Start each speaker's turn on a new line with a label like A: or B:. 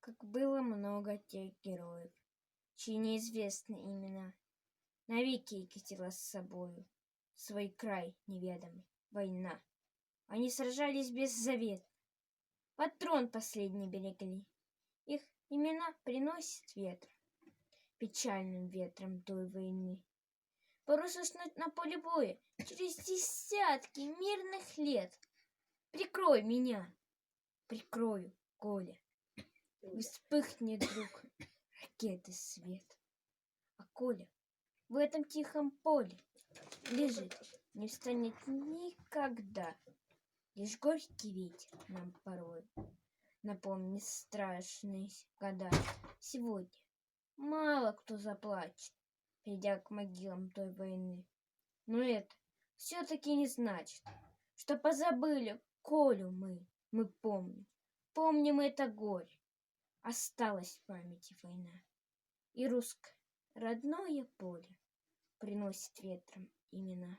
A: Как было много тех героев, чьи неизвестны имена, навеки катила с собою свой край неведомый война. Они сражались беззаветно, под трон последний берегли. Их имена приносит ветер, печальным ветром той войны. Порой уснуть на поле боя через десятки мирных лет. Прикрой меня, прикрою, Коля. И вспыхнет вдруг ракеты свет. А Коля в этом тихом поле лежит, не встанет никогда. Лишь горький ветер нам порой напомнит страшные года. Сегодня мало кто заплачет, придя к могилам той войны. Но это все-таки не значит, что позабыли Колю мы. Мы помним это горе. Осталась в памяти война. И русское родное поле приносит ветром имена.